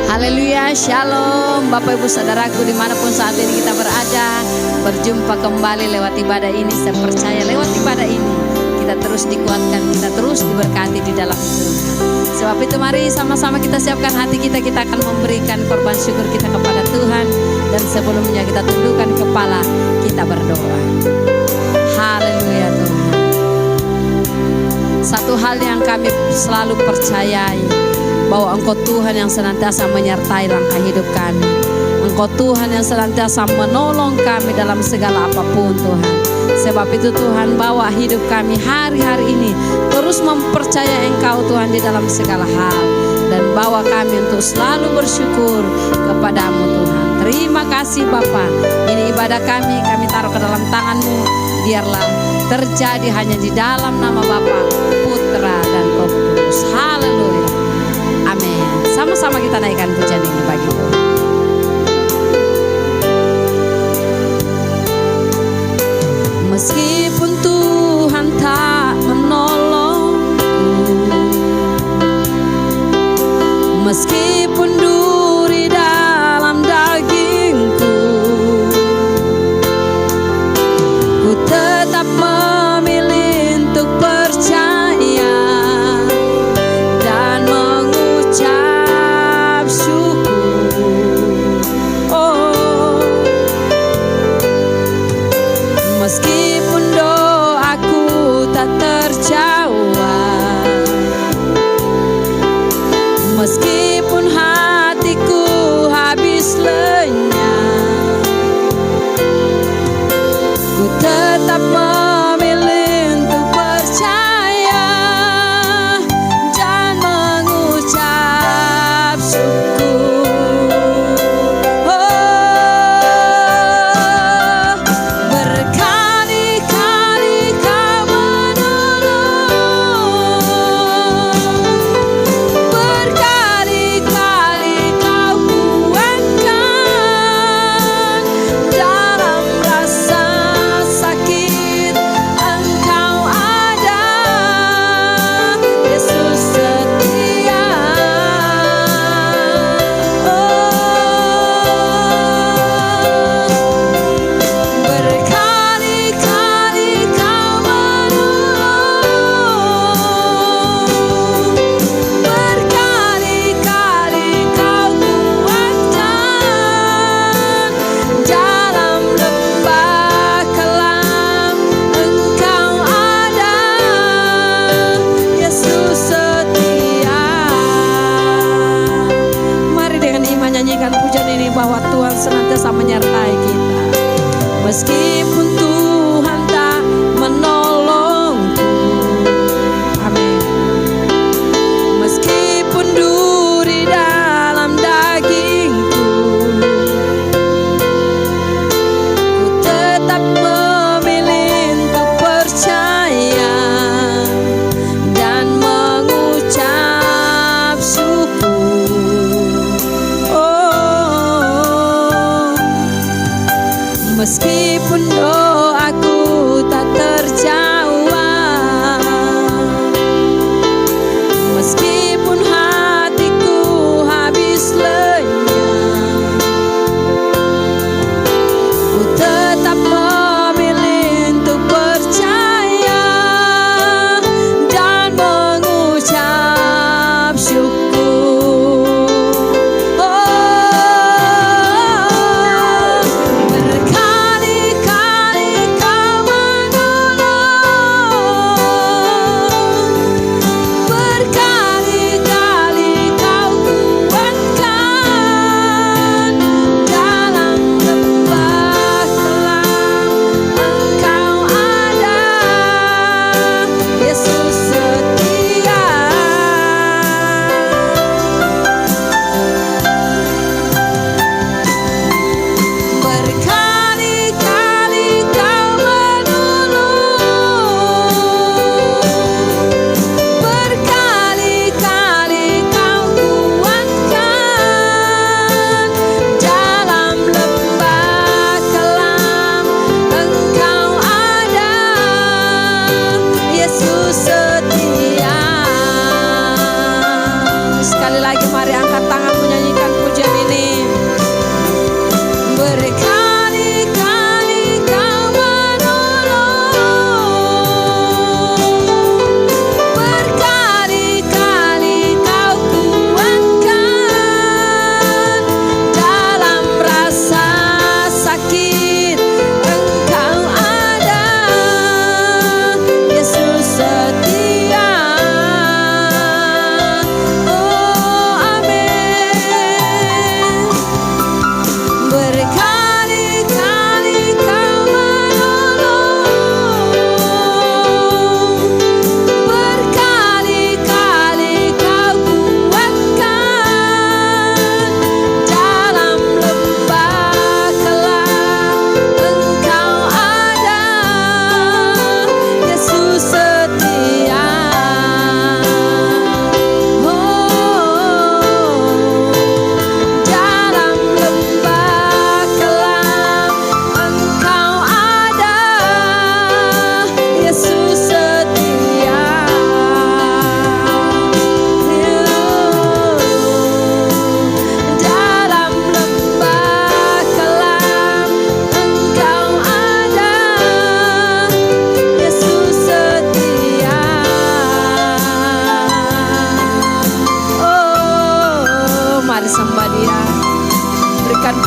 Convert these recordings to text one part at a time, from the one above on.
Haleluya, shalom Bapak Ibu Saudaraku dimanapun saat ini kita berada. Berjumpa kembali lewat ibadah ini. Saya percaya lewat ibadah ini kita terus dikuatkan, kita terus diberkati di dalam Tuhan. Sebab itu mari sama-sama kita siapkan hati kita. Kita akan memberikan korban syukur kita kepada Tuhan. Dan sebelumnya kita tundukkan kepala, kita berdoa. Haleluya Tuhan. Satu hal yang kami selalu percayai, bahwa Engkau Tuhan yang senantiasa menyertai langkah hidup kami. Engkau Tuhan yang senantiasa menolong kami dalam segala apapun Tuhan. Sebab itu Tuhan, bawa hidup kami hari-hari ini terus mempercayai Engkau Tuhan di dalam segala hal. Dan bawa kami untuk selalu bersyukur kepadamu Tuhan. Terima kasih Bapa. Ini ibadah kami taruh ke dalam tangan-Mu. Biarlah terjadi hanya di dalam nama Bapa, Putra dan Roh Kudus. Haleluya. Amin. Sama-sama kita naikkan pujian ini bagi Tuhan. Meskipun Tuhan tak menolongku, meskipun duri dalam dagingku, ku tetap memilih untuk percaya dan mengucap syukur. Oh, meskipun doa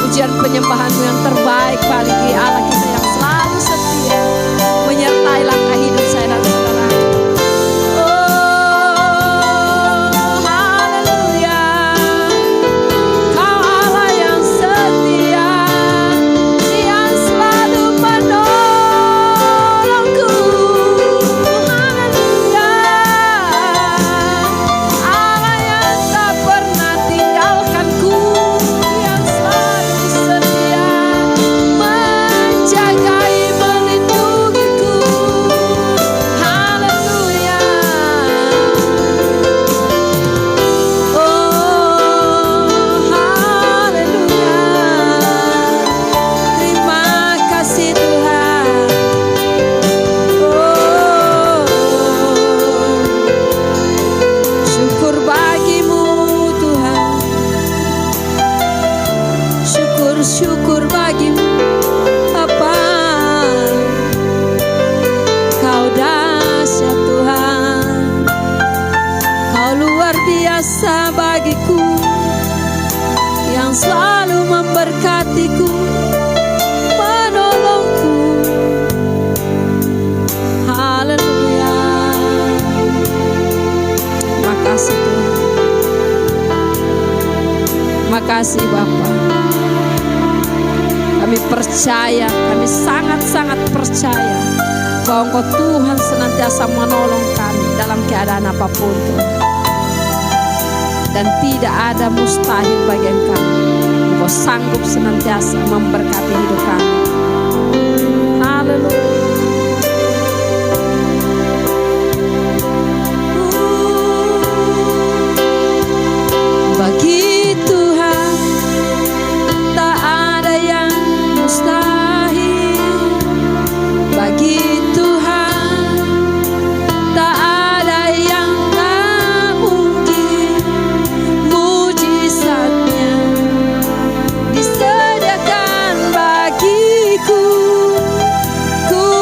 pujian penyembahanmu yang terbaik bagi Allah kita yang selalu setia menyertai langkah hidup saya dan saudara. Syukur bagimu Bapa, Kau dahsyat Tuhan, Kau luar biasa bagiku, yang selalu memberkatiku, menolongku. Haleluya. Makasih Tuhan, makasih Bapa. Kami percaya, kami sangat-sangat percaya bahwa Engkau Tuhan senantiasa menolong kami dalam keadaan apapun Tuhan. Dan tidak ada mustahil bagi Engkau. Engkau sanggup senantiasa memberkati hidup kami. Haleluya. Bagi Tuhan tak ada yang mustahil, bagi Tuhan tak ada yang tak mungkin. Mujizatnya disediakan bagiku, ku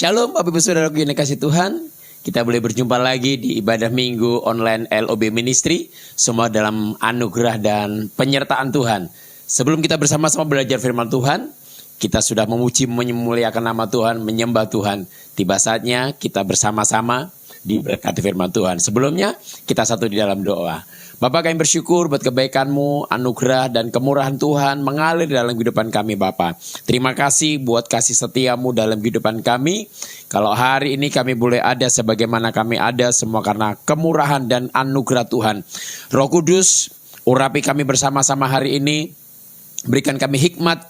Shalom Bapak Ibu Saudaraku yang dikasih Tuhan. Kita boleh berjumpa lagi di ibadah minggu online LOB Ministry. Semua dalam anugerah dan penyertaan Tuhan. Sebelum kita bersama-sama belajar firman Tuhan, kita sudah memuji memuliakan nama Tuhan, menyembah Tuhan. Tiba saatnya kita bersama-sama diberkati firman Tuhan. Sebelumnya kita satu di dalam doa. Bapak, kami bersyukur buat kebaikan-Mu, anugerah dan kemurahan Tuhan mengalir dalam kehidupan kami Bapak. Terima kasih buat kasih setia-Mu dalam kehidupan kami. Kalau hari ini kami boleh ada sebagaimana kami ada, semua karena kemurahan dan anugerah Tuhan. Roh Kudus, urapi kami bersama-sama hari ini. Berikan kami hikmat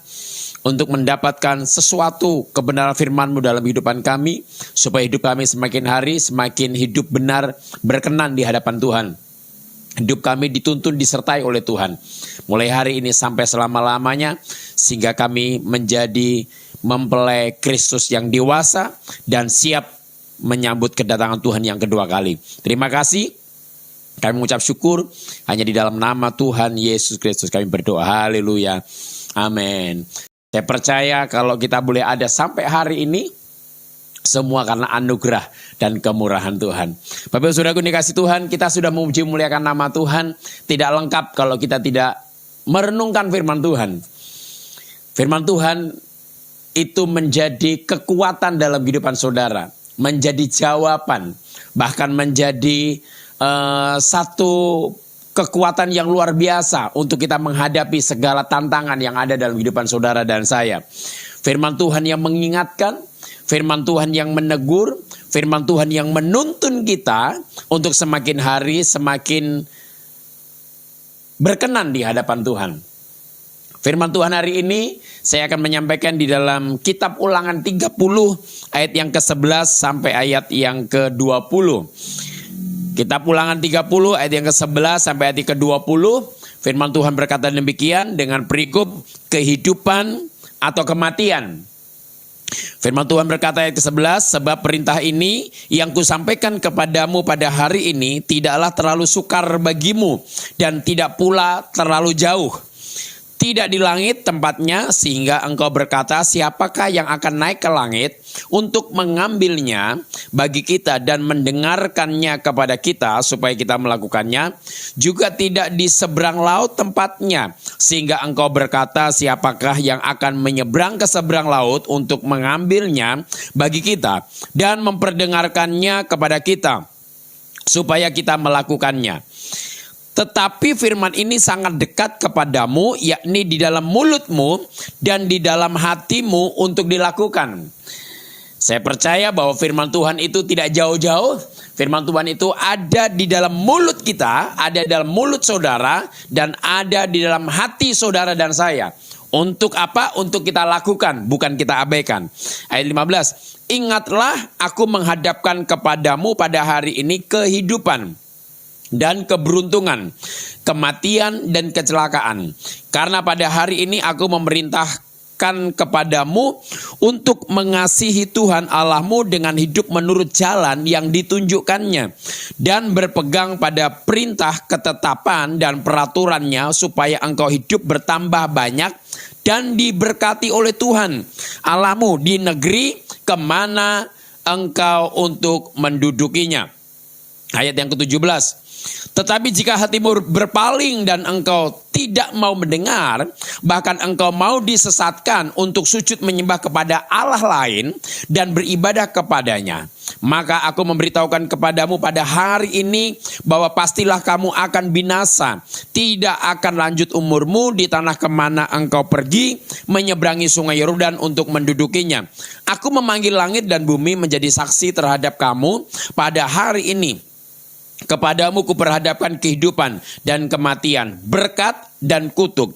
untuk mendapatkan sesuatu kebenaran firman-Mu dalam kehidupan kami. Supaya hidup kami semakin hari semakin hidup benar, berkenan di hadapan Tuhan. Hidup kami dituntun disertai oleh Tuhan. Mulai hari ini sampai selama-lamanya. Sehingga kami menjadi mempelai Kristus yang dewasa. Dan siap menyambut kedatangan Tuhan yang kedua kali. Terima kasih. Kami mengucap syukur. Hanya di dalam nama Tuhan Yesus Kristus kami berdoa. Haleluya. Amin. Saya percaya kalau kita boleh ada sampai hari ini. Semua karena anugerah dan kemurahan Tuhan. Bapak Ibu Saudaraku dikasih Tuhan, kita sudah memuji memuliakan nama Tuhan. Tidak lengkap kalau kita tidak merenungkan firman Tuhan. Firman Tuhan itu menjadi kekuatan dalam kehidupan saudara. Menjadi jawaban. Bahkan menjadi satu kekuatan yang luar biasa untuk kita menghadapi segala tantangan yang ada dalam kehidupan saudara dan saya. Firman Tuhan yang mengingatkan. Firman Tuhan yang menegur, firman Tuhan yang menuntun kita untuk semakin hari semakin berkenan di hadapan Tuhan. Firman Tuhan hari ini saya akan menyampaikan di dalam kitab Ulangan 30 ayat yang ke-11 sampai ayat yang ke-20. Kitab Ulangan 30 ayat yang ke-11 sampai ayat yang ke-20. Firman Tuhan berkata demikian dengan perikop kehidupan atau kematian. Firman Tuhan berkata ayat ke-11, sebab perintah ini yang kusampaikan kepadamu pada hari ini tidaklah terlalu sukar bagimu dan tidak pula terlalu jauh. Tidak di langit tempatnya sehingga engkau berkata siapakah yang akan naik ke langit untuk mengambilnya bagi kita dan mendengarkannya kepada kita supaya kita melakukannya. Juga tidak di seberang laut tempatnya sehingga engkau berkata siapakah yang akan menyeberang ke seberang laut untuk mengambilnya bagi kita dan memperdengarkannya kepada kita supaya kita melakukannya. Tetapi firman ini sangat dekat kepadamu, yakni di dalam mulutmu dan di dalam hatimu untuk dilakukan. Saya percaya bahwa firman Tuhan itu tidak jauh-jauh. Firman Tuhan itu ada di dalam mulut kita, ada di dalam mulut saudara, dan ada di dalam hati saudara dan saya. Untuk apa? Untuk kita lakukan, bukan kita abaikan. Ayat 15, ingatlah aku menghadapkan kepadamu pada hari ini kehidupan dan keberuntungan, kematian dan kecelakaan. Karena pada hari ini aku memerintahkan kepadamu untuk mengasihi Tuhan Allahmu dengan hidup menurut jalan yang ditunjukkannya. Dan berpegang pada perintah, ketetapan dan peraturannya supaya engkau hidup bertambah banyak dan diberkati oleh Tuhan Allahmu di negeri kemana engkau untuk mendudukinya. Ayat yang ke-17. Tetapi jika hatimu berpaling dan engkau tidak mau mendengar, bahkan engkau mau disesatkan untuk sujud menyembah kepada Allah lain dan beribadah kepadanya, maka aku memberitahukan kepadamu pada hari ini bahwa pastilah kamu akan binasa. Tidak akan lanjut umurmu di tanah kemana engkau pergi menyeberangi sungai Yordan untuk mendudukinya. Aku memanggil langit dan bumi menjadi saksi terhadap kamu pada hari ini. Kepadamu kuperhadapkan kehidupan dan kematian, berkat dan kutuk.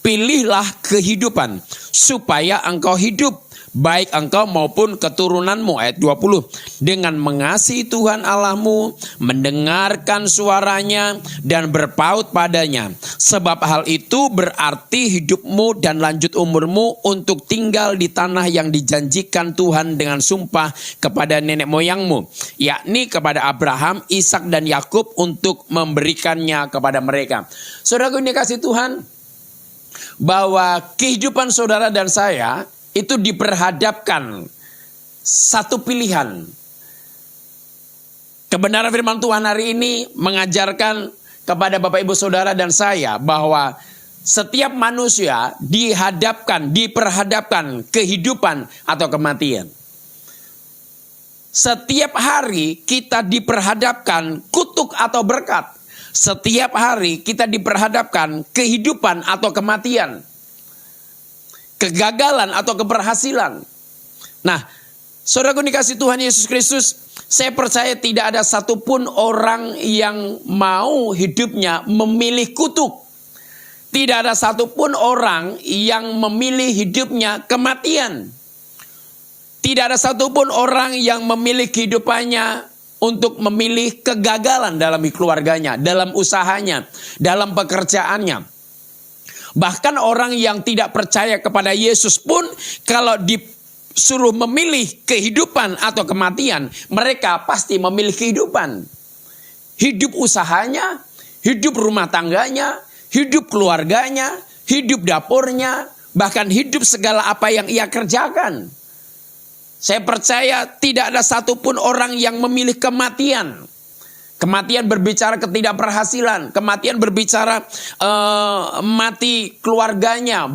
Pilihlah kehidupan supaya engkau hidup, baik engkau maupun keturunanmu. Ayat 20. Dengan mengasihi Tuhan Allahmu, mendengarkan suaranya dan berpaut padanya. Sebab hal itu berarti hidupmu dan lanjut umurmu untuk tinggal di tanah yang dijanjikan Tuhan dengan sumpah kepada nenek moyangmu, yakni kepada Abraham, Ishak dan Yakub untuk memberikannya kepada mereka. Saudaraku yang dikasihi Tuhan, bahwa kehidupan saudara dan saya itu diperhadapkan satu pilihan. Kebenaran firman Tuhan hari ini mengajarkan kepada Bapak Ibu Saudara dan saya bahwa setiap manusia diperhadapkan kehidupan atau kematian. Setiap hari kita diperhadapkan kutuk atau berkat. Setiap hari kita diperhadapkan kehidupan atau kematian. Kegagalan atau keberhasilan. Nah, saudaraku dikasih Tuhan Yesus Kristus, saya percaya tidak ada satupun orang yang mau hidupnya memilih kutuk. Tidak ada satupun orang yang memilih hidupnya kematian. Tidak ada satupun orang yang memilih kehidupannya untuk memilih kegagalan dalam keluarganya, dalam usahanya, dalam pekerjaannya. Bahkan orang yang tidak percaya kepada Yesus pun kalau disuruh memilih kehidupan atau kematian, mereka pasti memilih kehidupan. Hidup usahanya, hidup rumah tangganya, hidup keluarganya, hidup dapurnya, bahkan hidup segala apa yang ia kerjakan. Saya percaya tidak ada satupun orang yang memilih kematian. Kematian berbicara ketidakberhasilan. Kematian berbicara mati keluarganya,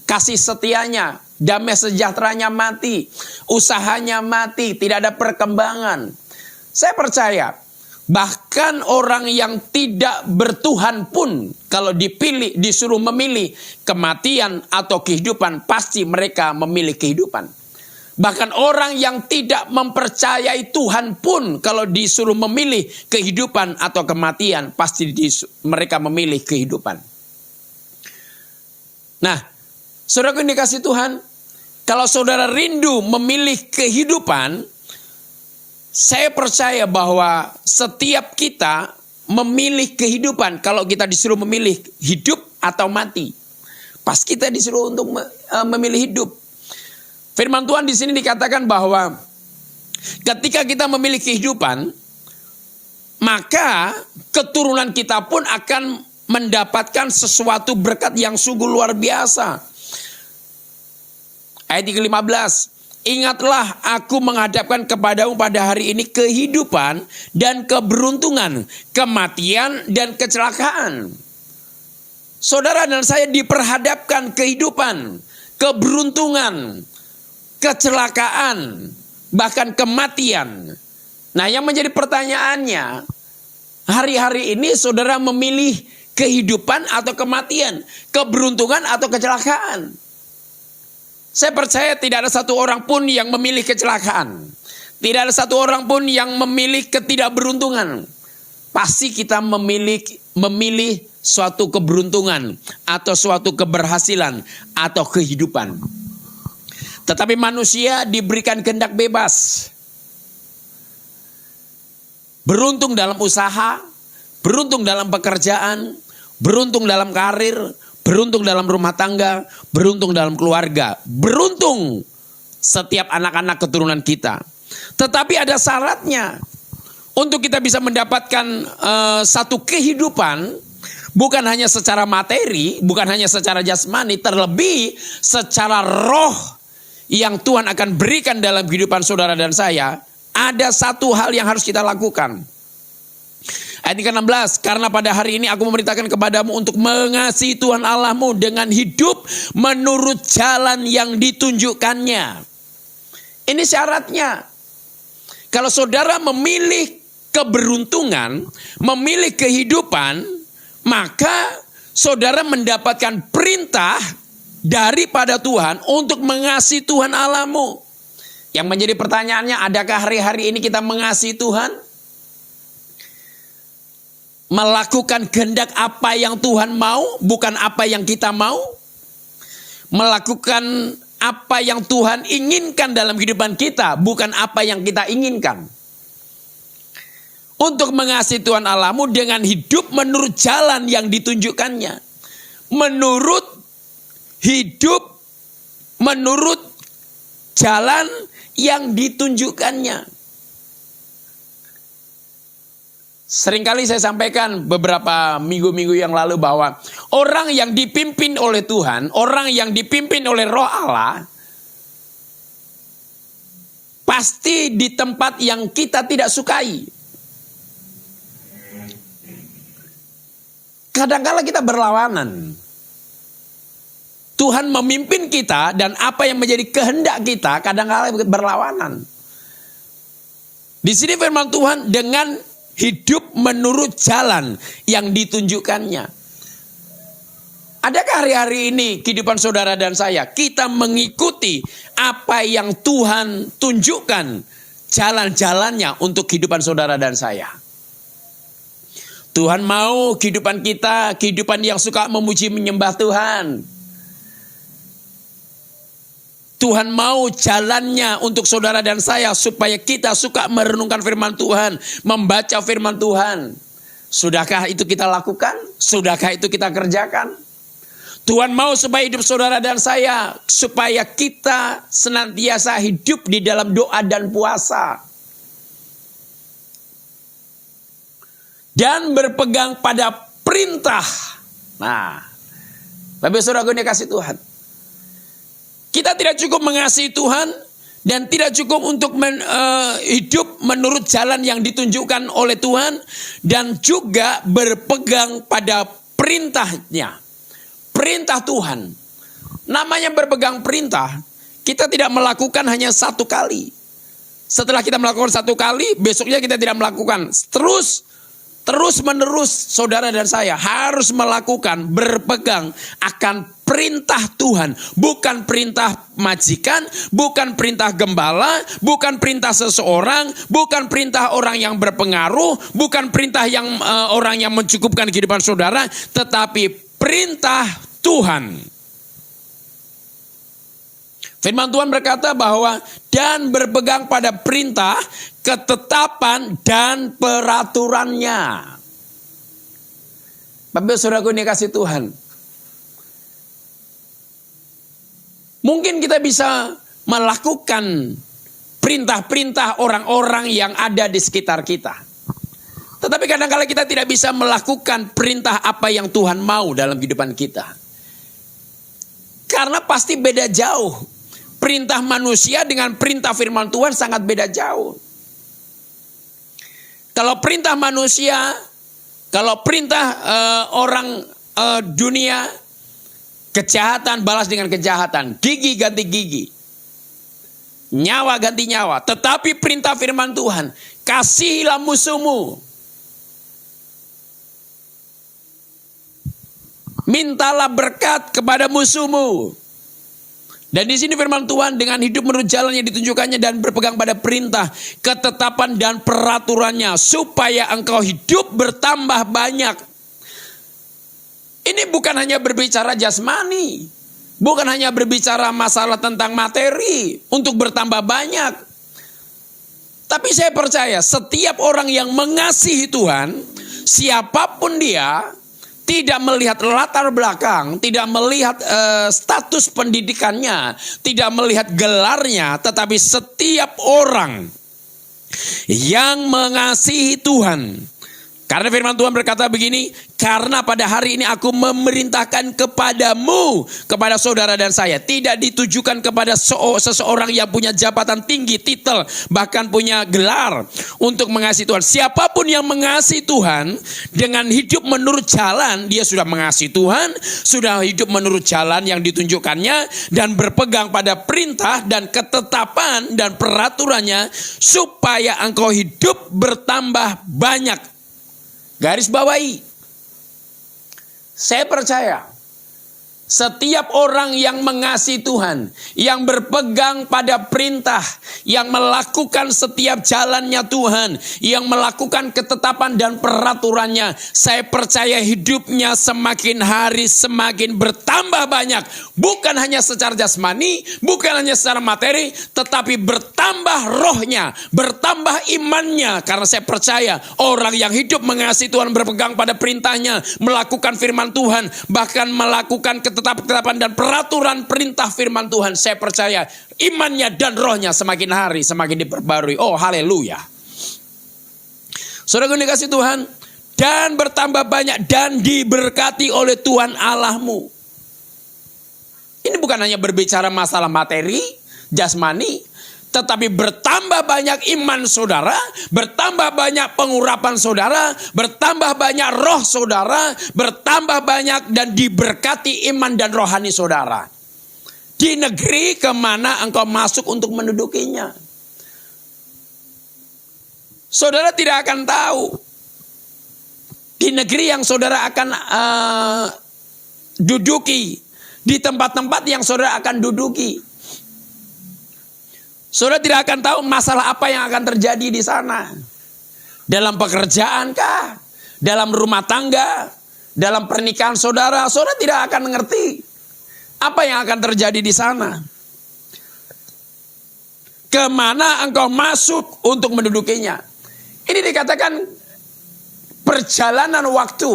kasih setianya, damai sejahteranya mati, usahanya mati, tidak ada perkembangan. Saya percaya bahkan orang yang tidak bertuhan pun kalau disuruh memilih kematian atau kehidupan, pasti mereka memilih kehidupan. Bahkan orang yang tidak mempercayai Tuhan pun kalau disuruh memilih kehidupan atau kematian, pasti mereka memilih kehidupan. Nah, saudaraku yang dikasih Tuhan, kalau saudara rindu memilih kehidupan, saya percaya bahwa setiap kita memilih kehidupan. Kalau kita disuruh memilih hidup atau mati, pas kita disuruh untuk memilih hidup. Firman Tuhan di sini dikatakan bahwa ketika kita memilih kehidupan, maka keturunan kita pun akan mendapatkan sesuatu berkat yang sungguh luar biasa. Ayat 15, ingatlah aku menghadapkan kepadamu pada hari ini kehidupan dan keberuntungan, kematian dan kecelakaan. Saudara dan saya diperhadapkan kehidupan, keberuntungan, kecelakaan, bahkan kematian. Nah, yang menjadi pertanyaannya, hari-hari ini saudara memilih kehidupan atau kematian, keberuntungan atau kecelakaan? Saya percaya tidak ada satu orang pun yang memilih kecelakaan. Tidak ada satu orang pun yang memilih ketidakberuntungan. Pasti kita memilih suatu keberuntungan atau suatu keberhasilan atau kehidupan. Tetapi manusia diberikan kehendak bebas. Beruntung dalam usaha, beruntung dalam pekerjaan, beruntung dalam karir, beruntung dalam rumah tangga, beruntung dalam keluarga. Beruntung setiap anak-anak keturunan kita. Tetapi ada syaratnya. Untuk kita bisa mendapatkan satu kehidupan, bukan hanya secara materi, bukan hanya secara jasmani, terlebih secara roh yang Tuhan akan berikan dalam kehidupan saudara dan saya, ada satu hal yang harus kita lakukan. Ayat ke-16, karena pada hari ini aku memerintahkan kepadamu untuk mengasihi Tuhan Allahmu dengan hidup menurut jalan yang ditunjukkannya. Ini syaratnya. Kalau saudara memilih keberuntungan, memilih kehidupan, maka saudara mendapatkan perintah daripada Tuhan untuk mengasihi Tuhan Allahmu. Yang menjadi pertanyaannya, adakah hari-hari ini kita mengasihi Tuhan? Melakukan kehendak apa yang Tuhan mau, bukan apa yang kita mau? Melakukan apa yang Tuhan inginkan dalam kehidupan kita, bukan apa yang kita inginkan. Untuk mengasihi Tuhan Allahmu dengan hidup menurut jalan yang ditunjukkannya. Hidup menurut jalan yang ditunjukkannya. Seringkali saya sampaikan beberapa minggu-minggu yang lalu bahwa orang yang dipimpin oleh Tuhan, orang yang dipimpin oleh Roh Allah, pasti di tempat yang kita tidak sukai. Kadang-kala kita berlawanan. Tuhan memimpin kita dan apa yang menjadi kehendak kita kadang-kala berlawanan. Di sini firman Tuhan dengan hidup menurut jalan yang ditunjukkannya. Adakah hari-hari ini kehidupan saudara dan saya kita mengikuti apa yang Tuhan tunjukkan jalan-jalannya untuk kehidupan saudara dan saya? Tuhan mau kehidupan kita kehidupan yang suka memuji menyembah Tuhan. Tuhan mau jalannya untuk saudara dan saya supaya kita suka merenungkan firman Tuhan, membaca firman Tuhan. Sudahkah itu kita lakukan? Sudahkah itu kita kerjakan? Tuhan mau supaya hidup saudara dan saya, supaya kita senantiasa hidup di dalam doa dan puasa. Dan berpegang pada perintah. Nah, Bapak saudara yang kasih Tuhan. Kita tidak cukup mengasihi Tuhan dan tidak cukup untuk hidup menurut jalan yang ditunjukkan oleh Tuhan dan juga berpegang pada perintahnya. Perintah Tuhan. Namanya berpegang perintah, kita tidak melakukan hanya satu kali. Setelah kita melakukan satu kali, besoknya kita tidak melakukan. Terus menerus saudara dan saya harus melakukan berpegang akan perintah Tuhan. Bukan perintah majikan, bukan perintah gembala, bukan perintah seseorang, bukan perintah orang yang berpengaruh, bukan perintah yang orang yang mencukupkan kehidupan saudara, tetapi perintah Tuhan. Firman Tuhan berkata bahwa dan berpegang pada perintah, ketetapan dan peraturannya. Bapak saudaraku ini kasih Tuhan. Mungkin kita bisa melakukan perintah-perintah orang-orang yang ada di sekitar kita. Tetapi kadang-kala kita tidak bisa melakukan perintah apa yang Tuhan mau dalam kehidupan kita. Karena pasti beda jauh. Perintah manusia dengan perintah firman Tuhan sangat beda jauh. Kalau perintah manusia, kalau perintah orang dunia, kejahatan balas dengan kejahatan, gigi ganti gigi, nyawa ganti nyawa. Tetapi perintah firman Tuhan, kasihilah musuhmu, mintalah berkat kepada musuhmu. Dan di sini firman Tuhan dengan hidup menurut jalan yang ditunjukkannya dan berpegang pada perintah, ketetapan dan peraturannya supaya engkau hidup bertambah banyak. Ini bukan hanya berbicara jasmani, bukan hanya berbicara masalah tentang materi untuk bertambah banyak. Tapi saya percaya setiap orang yang mengasihi Tuhan, siapapun dia, tidak melihat latar belakang, tidak melihat status pendidikannya, tidak melihat gelarnya, tetapi setiap orang yang mengasihi Tuhan. Karena firman Tuhan berkata begini, karena pada hari ini aku memerintahkan kepadamu, kepada saudara dan saya. Tidak ditujukan kepada seseorang yang punya jabatan tinggi, titel, bahkan punya gelar untuk mengasihi Tuhan. Siapapun yang mengasihi Tuhan dengan hidup menurut jalan, dia sudah mengasihi Tuhan, sudah hidup menurut jalan yang ditunjukkannya, dan berpegang pada perintah dan ketetapan dan peraturannya, supaya engkau hidup bertambah banyak. Garis bawahi, saya percaya setiap orang yang mengasihi Tuhan, yang berpegang pada perintah, yang melakukan setiap jalannya Tuhan, yang melakukan ketetapan dan peraturannya, saya percaya hidupnya semakin hari semakin bertambah banyak. Bukan hanya secara jasmani, bukan hanya secara materi, tetapi bertambah rohnya, bertambah imannya. Karena saya percaya orang yang hidup mengasihi Tuhan, berpegang pada perintahnya, melakukan firman Tuhan, bahkan melakukan ketetapan dan peraturan perintah firman Tuhan, saya percaya imannya dan rohnya semakin hari semakin diperbarui. Oh haleluya. Saudara yang dikasihi Tuhan, dan bertambah banyak dan diberkati oleh Tuhan Allahmu. Ini bukan hanya berbicara masalah materi, jasmani, Tetapi bertambah banyak iman saudara, bertambah banyak pengurapan saudara, bertambah banyak roh saudara, bertambah banyak dan diberkati iman dan rohani saudara. Di negeri kemana engkau masuk untuk mendudukinya. Saudara tidak akan tahu. Di negeri yang saudara akan duduki, di tempat-tempat yang saudara akan duduki. Saudara tidak akan tahu masalah apa yang akan terjadi di sana. Dalam pekerjaan kah? Dalam rumah tangga? Dalam pernikahan saudara? Saudara tidak akan mengerti apa yang akan terjadi di sana. Kemana engkau masuk untuk mendudukinya. Ini dikatakan perjalanan waktu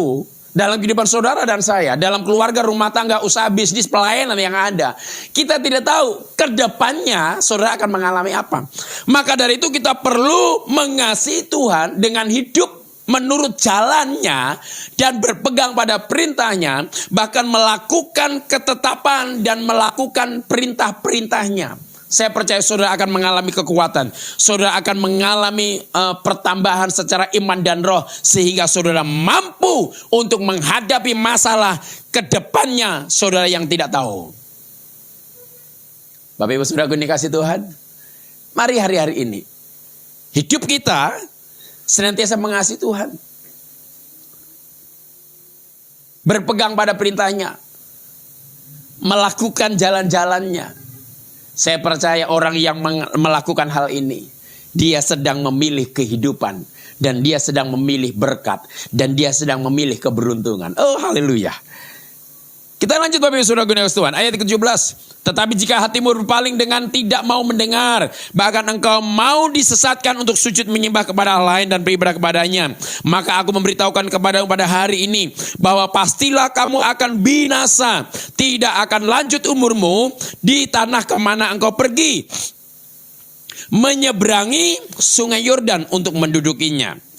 dalam kehidupan saudara dan saya, dalam keluarga, rumah tangga, usaha, bisnis, pelayanan yang ada. Kita tidak tahu ke depannya saudara akan mengalami apa. Maka dari itu kita perlu mengasihi Tuhan dengan hidup menurut jalannya dan berpegang pada perintahnya, bahkan melakukan ketetapan dan melakukan perintah-perintahnya. Saya percaya saudara akan mengalami kekuatan. Saudara akan mengalami pertambahan secara iman dan roh. Sehingga saudara mampu untuk menghadapi masalah ke depannya saudara yang tidak tahu. Bapak Ibu Saudaraku dikasihi Tuhan. Mari hari-hari ini hidup kita senantiasa mengasihi Tuhan. Berpegang pada perintahnya. Melakukan jalan-jalannya. Saya percaya orang yang melakukan hal ini, dia sedang memilih kehidupan. Dan dia sedang memilih berkat. Dan dia sedang memilih keberuntungan. Oh haleluya. Kita lanjut Bapak Ibu Saudara yang Tuhan. Ayat 17. Tetapi jika hatimu berpaling dengan tidak mau mendengar, bahkan engkau mau disesatkan untuk sujud menyembah kepada Allah lain dan beribadah kepadanya, maka aku memberitahukan kepadamu pada hari ini, bahwa pastilah kamu akan binasa. Tidak akan lanjut umurmu di tanah kemana engkau pergi, menyeberangi sungai Yordan untuk mendudukinya.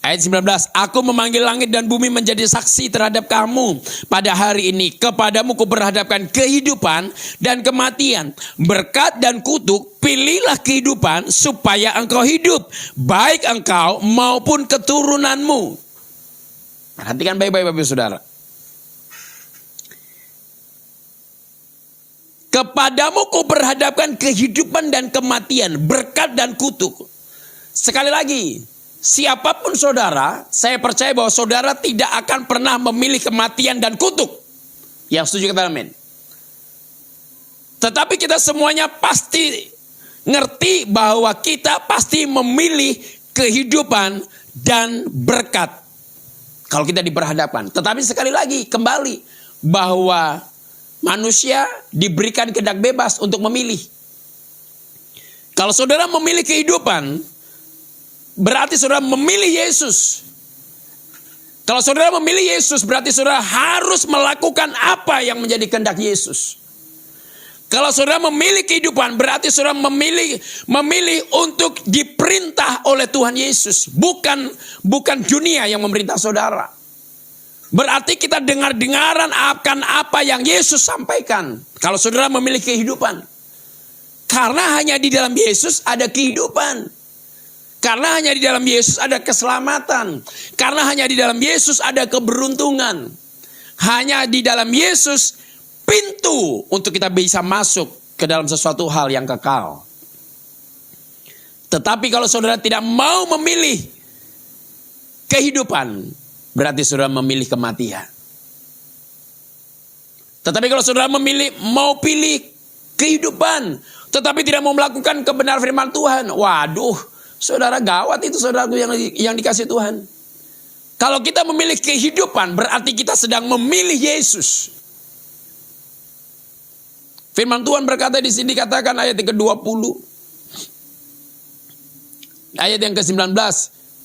Ayat 19, aku memanggil langit dan bumi menjadi saksi terhadap kamu pada hari ini. Kepadamu kuperhadapkan kehidupan dan kematian, berkat dan kutuk. Pilihlah kehidupan supaya engkau hidup, baik engkau maupun keturunanmu. Perhatikan baik-baik Bapak Saudara. Kepadamu kuperhadapkan kehidupan dan kematian, berkat dan kutuk. Sekali lagi, siapapun saudara, saya percaya bahwa saudara tidak akan pernah memilih kematian dan kutuk. Yang setuju kata amin. Tetapi kita semuanya pasti ngerti bahwa kita pasti memilih kehidupan dan berkat. Kalau kita diperhadapkan. Tetapi sekali lagi kembali bahwa manusia diberikan kehendak bebas untuk memilih. Kalau saudara memilih kehidupan, berarti saudara memilih Yesus. Kalau saudara memilih Yesus, berarti saudara harus melakukan apa yang menjadi kehendak Yesus. Kalau saudara memilih kehidupan, berarti saudara memilih untuk diperintah oleh Tuhan Yesus. Bukan dunia yang memerintah saudara. Berarti kita dengar-dengaran akan apa yang Yesus sampaikan. Kalau saudara memilih kehidupan. Karena hanya di dalam Yesus ada kehidupan. Karena hanya di dalam Yesus ada keselamatan. Karena hanya di dalam Yesus ada keberuntungan. Hanya di dalam Yesus pintu untuk kita bisa masuk ke dalam sesuatu hal yang kekal. Tetapi kalau saudara tidak mau memilih kehidupan, berarti saudara memilih kematian. Tetapi kalau saudara mau pilih kehidupan, tetapi tidak mau melakukan kebenaran firman Tuhan, waduh, saudara gawat itu saudaraku yang dikasih Tuhan. Kalau kita memilih kehidupan, berarti kita sedang memilih Yesus. Firman Tuhan berkata di sini, katakan ayat yang ke-20. Ayat yang ke-19.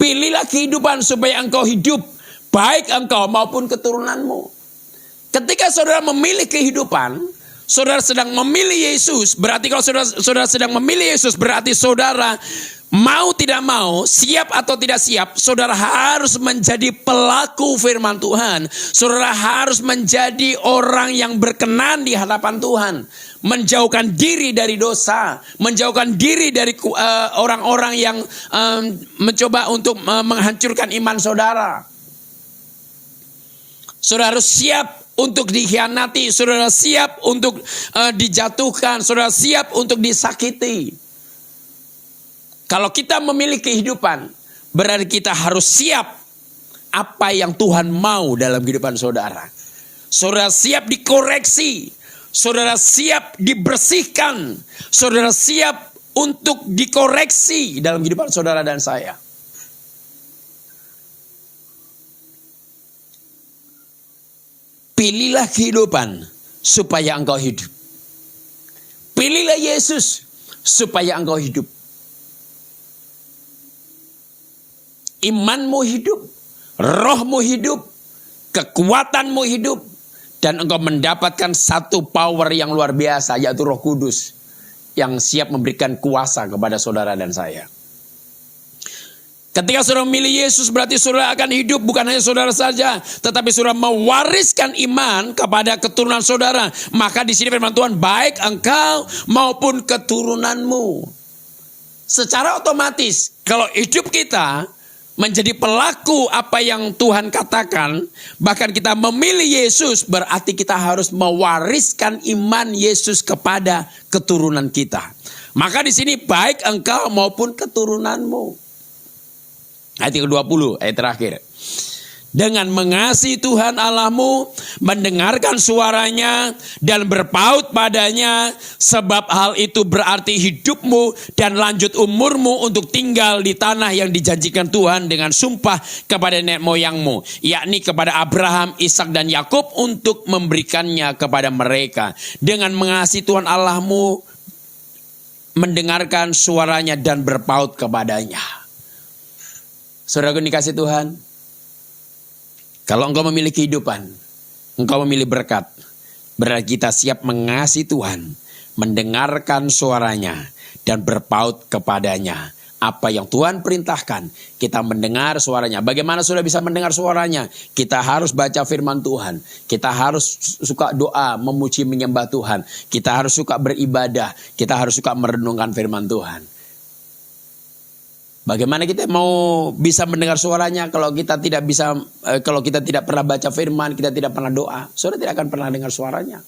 Pilihlah kehidupan supaya engkau hidup, baik engkau maupun keturunanmu. Ketika saudara memilih kehidupan, saudara sedang memilih Yesus. Berarti kalau saudara sedang memilih Yesus, berarti saudara mau tidak mau, siap atau tidak siap, saudara harus menjadi pelaku firman Tuhan. Saudara harus menjadi orang yang berkenan di hadapan Tuhan. Menjauhkan diri dari dosa, menjauhkan diri dari orang-orang yang mencoba untuk menghancurkan iman saudara. Saudara harus siap untuk dikhianati, saudara siap untuk dijatuhkan, saudara siap untuk disakiti. Kalau kita memilih kehidupan, berarti kita harus siap apa yang Tuhan mau dalam kehidupan saudara. Saudara siap dikoreksi, saudara siap dibersihkan, saudara siap untuk dikoreksi dalam kehidupan saudara dan saya. Pilihlah kehidupan supaya engkau hidup. Pilihlah Yesus supaya engkau hidup. Imanmu hidup, rohmu hidup, kekuatanmu hidup, dan engkau mendapatkan satu power yang luar biasa, yaitu Roh Kudus yang siap memberikan kuasa kepada saudara dan saya. Ketika saudara memilih Yesus, berarti saudara akan hidup, bukan hanya saudara saja, tetapi saudara mewariskan iman kepada keturunan saudara. Maka di sini firman Tuhan, baik engkau maupun keturunanmu. Secara otomatis, kalau hidup kita menjadi pelaku apa yang Tuhan katakan, bahkan kita memilih Yesus, berarti kita harus mewariskan iman Yesus kepada keturunan kita. Maka di sini baik engkau maupun keturunanmu. Ayat ke-20, ayat terakhir. Dengan mengasihi Tuhan Allahmu, mendengarkan suaranya dan berpaut padanya, sebab hal itu berarti hidupmu dan lanjut umurmu untuk tinggal di tanah yang dijanjikan Tuhan dengan sumpah kepada nenek moyangmu, yakni kepada Abraham, Ishak dan Yakub, untuk memberikannya kepada mereka. Dengan mengasihi Tuhan Allahmu, mendengarkan suaranya dan berpaut kepadanya. Saudaraku dikasih Tuhan, kalau engkau memilih kehidupan, engkau memilih berkat, berarti kita siap mengasihi Tuhan, mendengarkan suaranya, dan berpaut kepadanya. Apa yang Tuhan perintahkan, kita mendengar suaranya. Bagaimana sudah bisa mendengar suaranya? Kita harus baca firman Tuhan. Kita harus suka doa, memuji, menyembah Tuhan. Kita harus suka beribadah. Kita harus suka merenungkan firman Tuhan. Bagaimana kita mau bisa mendengar suaranya kalau kita tidak bisa, kalau kita tidak pernah baca firman, kita tidak pernah doa, saudara tidak akan pernah dengar suaranya.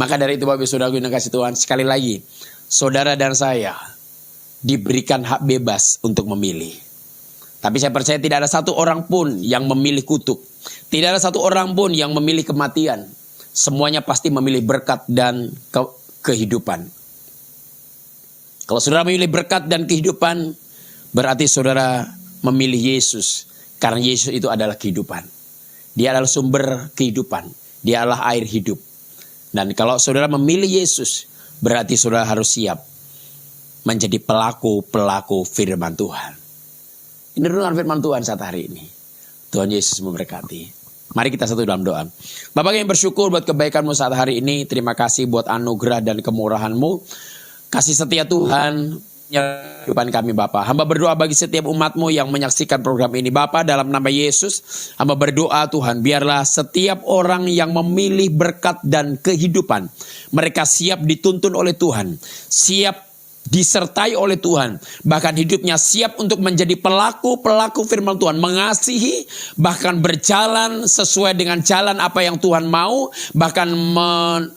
Maka dari itu Bapak Saudara yang kasih Tuhan, sekali lagi, saudara dan saya diberikan hak bebas untuk memilih. Tapi saya percaya tidak ada satu orang pun yang memilih kutuk, tidak ada satu orang pun yang memilih kematian. Semuanya pasti memilih berkat dan kehidupan. Kalau saudara memilih berkat dan kehidupan, berarti saudara memilih Yesus. Karena Yesus itu adalah kehidupan. Dia adalah sumber kehidupan. Dia adalah air hidup. Dan kalau saudara memilih Yesus, berarti saudara harus siap menjadi pelaku-pelaku firman Tuhan. Ini renungan firman Tuhan saat hari ini. Tuhan Yesus memberkati. Mari kita satu dalam doa. Bapak yang bersyukur buat kebaikan-Mu saat hari ini. Terima kasih buat anugerah dan kemurahan-Mu. Kasih setia Tuhan kehidupan kami Bapa. Hamba berdoa bagi setiap umat-Mu yang menyaksikan program ini Bapa, dalam nama Yesus. Hamba berdoa Tuhan, biarlah setiap orang yang memilih berkat dan kehidupan, mereka siap dituntun oleh Tuhan, siap disertai oleh Tuhan, bahkan hidupnya siap untuk menjadi pelaku-pelaku firman Tuhan, mengasihi, bahkan berjalan sesuai dengan jalan apa yang Tuhan mau, bahkan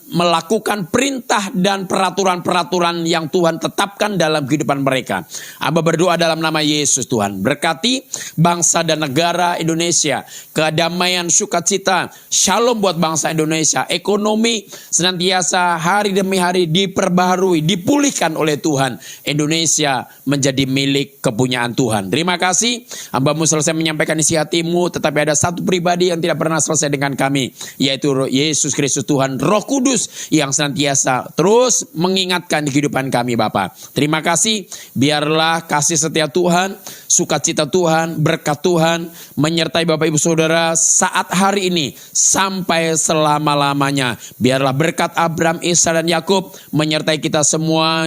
melakukan perintah dan peraturan-peraturan yang Tuhan tetapkan dalam kehidupan mereka. Hamba berdoa dalam nama Yesus Tuhan, berkati bangsa dan negara Indonesia, kedamaian, sukacita, shalom buat bangsa Indonesia, ekonomi senantiasa hari demi hari diperbaharui, dipulihkan oleh Tuhan. Indonesia menjadi milik kepunyaan Tuhan. Terima kasih, hamba-Mu selesai menyampaikan isi hati-Mu, tetapi ada satu pribadi yang tidak pernah selesai dengan kami, yaitu Yesus Kristus Tuhan, Roh Kudus yang senantiasa terus mengingatkan di kehidupan kami Bapa. Terima kasih, biarlah kasih setia Tuhan, sukacita Tuhan, berkat Tuhan menyertai Bapak Ibu Saudara saat hari ini sampai selama-lamanya. Biarlah berkat Abraham, Ishak dan Yakub menyertai kita semua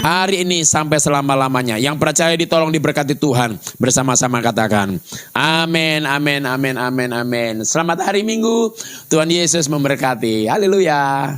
hari ini sampai selama-lamanya. Yang percaya ditolong diberkati Tuhan. Bersama-sama katakan amin, amin, amin, amin, amin. Selamat hari Minggu. Tuhan Yesus memberkati. Haleluya.